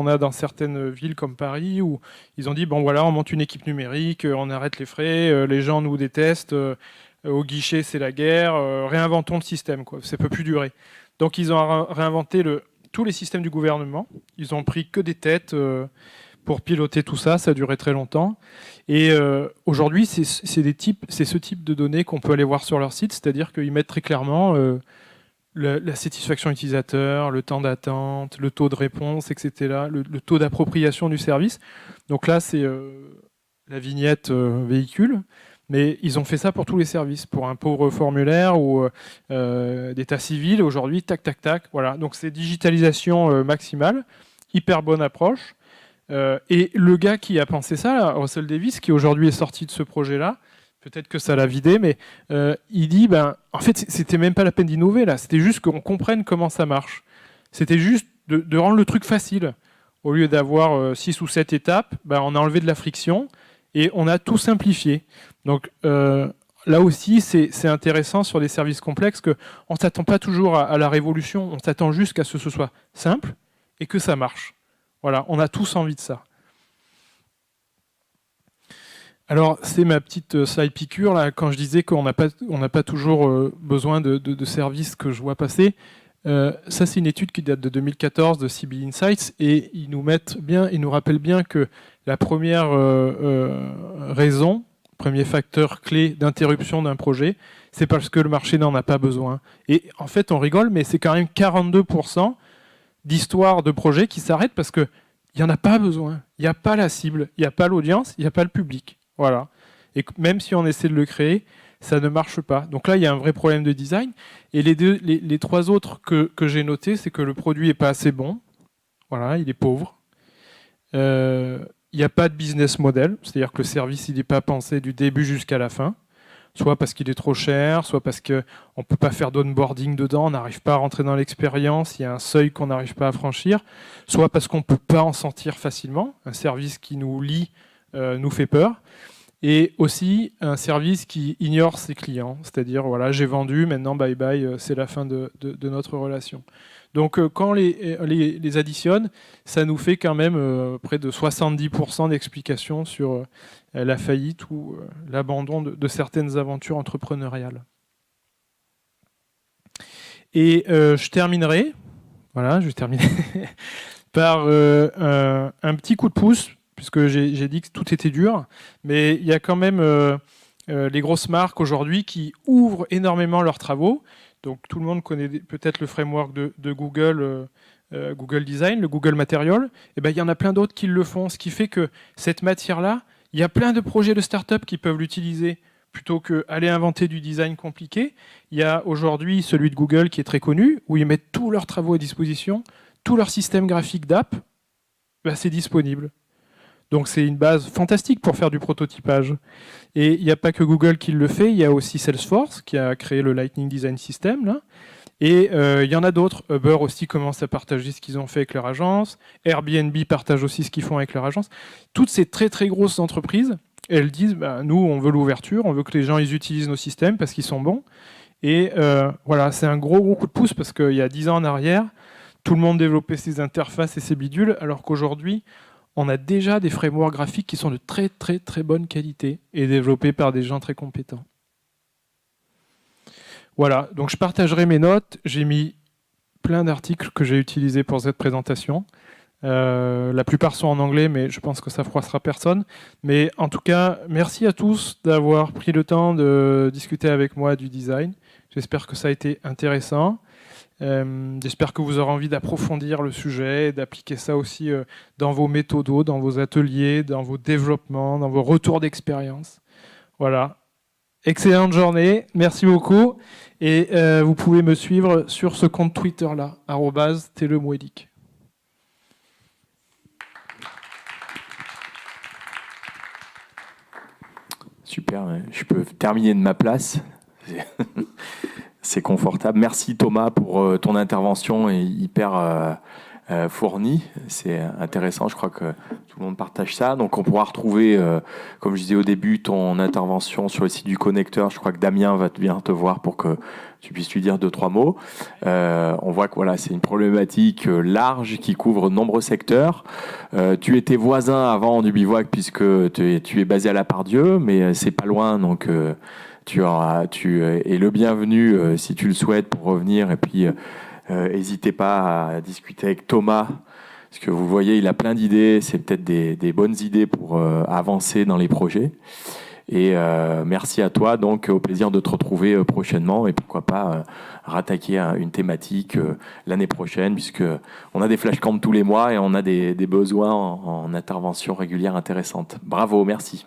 a dans certaines villes comme Paris, où ils ont dit bon voilà, on monte une équipe numérique, on arrête les frais, les gens nous détestent, au guichet c'est la guerre, réinventons le système, quoi, ça peut plus durer. Donc ils ont réinventé tous les systèmes du gouvernement, ils ont pris que des têtes pour piloter tout ça, ça a duré très longtemps. Et aujourd'hui, c'est ce type de données qu'on peut aller voir sur leur site, c'est-à-dire qu'ils mettent très clairement la satisfaction utilisateur, le temps d'attente, le taux de réponse, etc., le taux d'appropriation du service. Donc là, c'est la vignette véhicule, mais ils ont fait ça pour tous les services, pour un pauvre formulaire ou d'état civil. Aujourd'hui, tac, tac, tac. Voilà. Donc c'est digitalisation maximale, hyper bonne approche. Et le gars qui a pensé ça, là, Russell Davis, qui aujourd'hui est sorti de ce projet-là, peut-être que ça l'a vidé, mais il dit, en fait, c'était même pas la peine d'innover, là. C'était juste qu'on comprenne comment ça marche. C'était juste de rendre le truc facile. Au lieu d'avoir 6 ou 7 étapes, on a enlevé de la friction et on a tout simplifié. Donc là aussi, c'est intéressant sur des services complexes qu'on ne s'attend pas toujours à la révolution, on s'attend juste qu'à ce que ce soit simple et que ça marche. Voilà, on a tous envie de ça. Alors, c'est ma petite slide piqûre, là, quand je disais qu'on n'a pas toujours besoin de services que je vois passer. Ça, c'est une étude qui date de 2014 de CB Insights, et ils nous rappellent bien que la première raison, premier facteur clé d'interruption d'un projet, c'est parce que le marché n'en a pas besoin. Et en fait, on rigole, mais c'est quand même 42% d'histoires de projets qui s'arrêtent parce qu'il n'y en a pas besoin. Il n'y a pas la cible, il n'y a pas l'audience, il n'y a pas le public. Voilà. Et même si on essaie de le créer, ça ne marche pas. Donc là, il y a un vrai problème de design. Et les 3 autres que j'ai notés, c'est que le produit n'est pas assez bon. Voilà, il est pauvre. Il n'y a pas de business model, c'est-à-dire que le service il n'est pas pensé du début jusqu'à la fin. Soit parce qu'il est trop cher, soit parce qu'on ne peut pas faire d'onboarding dedans, on n'arrive pas à rentrer dans l'expérience, il y a un seuil qu'on n'arrive pas à franchir, soit parce qu'on ne peut pas en sortir facilement, un service qui nous lie nous fait peur, et aussi un service qui ignore ses clients, c'est-à-dire voilà, j'ai vendu, maintenant bye bye, c'est la fin de notre relation. Donc quand on les additionne, ça nous fait quand même près de 70% d'explications sur la faillite ou l'abandon de certaines aventures entrepreneuriales. Et je terminerai par un petit coup de pouce, puisque j'ai dit que tout était dur, mais il y a quand même les grosses marques aujourd'hui qui ouvrent énormément leurs travaux. Donc tout le monde connaît peut-être le framework de Google, Google Design, le Google Material. Et il y en a plein d'autres qui le font, ce qui fait que cette matière-là, il y a plein de projets de start-up qui peuvent l'utiliser plutôt qu'aller inventer du design compliqué. Il y a aujourd'hui celui de Google qui est très connu, où ils mettent tous leurs travaux à disposition, tout leur système graphique d'app, c'est disponible. Donc c'est une base fantastique pour faire du prototypage. Et il n'y a pas que Google qui le fait, il y a aussi Salesforce qui a créé le Lightning Design System, là. Et il y en a d'autres. Uber aussi commence à partager ce qu'ils ont fait avec leur agence. Airbnb partage aussi ce qu'ils font avec leur agence. Toutes ces très très grosses entreprises, elles disent nous, on veut l'ouverture, on veut que les gens ils utilisent nos systèmes parce qu'ils sont bons. Et voilà, c'est un gros coup de pouce parce qu'il y a 10 ans en arrière, tout le monde développait ses interfaces et ses bidules, alors qu'aujourd'hui, on a déjà des frameworks graphiques qui sont de très très très bonne qualité et développés par des gens très compétents. Voilà, donc je partagerai mes notes. J'ai mis plein d'articles que j'ai utilisés pour cette présentation. La plupart sont en anglais, mais je pense que ça froissera personne. Mais en tout cas, merci à tous d'avoir pris le temps de discuter avec moi du design. J'espère que ça a été intéressant. J'espère que vous aurez envie d'approfondir le sujet, d'appliquer ça aussi dans vos méthodos, dans vos ateliers, dans vos développements, dans vos retours d'expérience. Voilà. Excellente journée, merci beaucoup. Et vous pouvez me suivre sur ce compte Twitter-là, @telemouedic. Super, je peux terminer de ma place. C'est confortable. Merci Thomas pour ton intervention et hyper fournie. C'est intéressant, je crois que tout le monde partage ça. Donc on pourra retrouver, comme je disais au début, ton intervention sur le site du connecteur. Je crois que Damien va bien te voir pour que tu puisses lui dire 2-3 mots. On voit que voilà, c'est une problématique large qui couvre de nombreux secteurs. Tu étais voisin avant du Bivouac puisque tu es basé à La Part-Dieu, mais c'est pas loin, donc tu es le bienvenu si tu le souhaites pour revenir. Et puis n'hésitez pas à discuter avec Thomas, parce que vous voyez, il a plein d'idées. C'est peut-être des bonnes idées pour avancer dans les projets. Et merci à toi, donc au plaisir de te retrouver prochainement, et pourquoi pas rattaquer une thématique l'année prochaine, puisque on a des flashcamps tous les mois et on a des besoins en intervention régulière intéressante. Bravo, merci.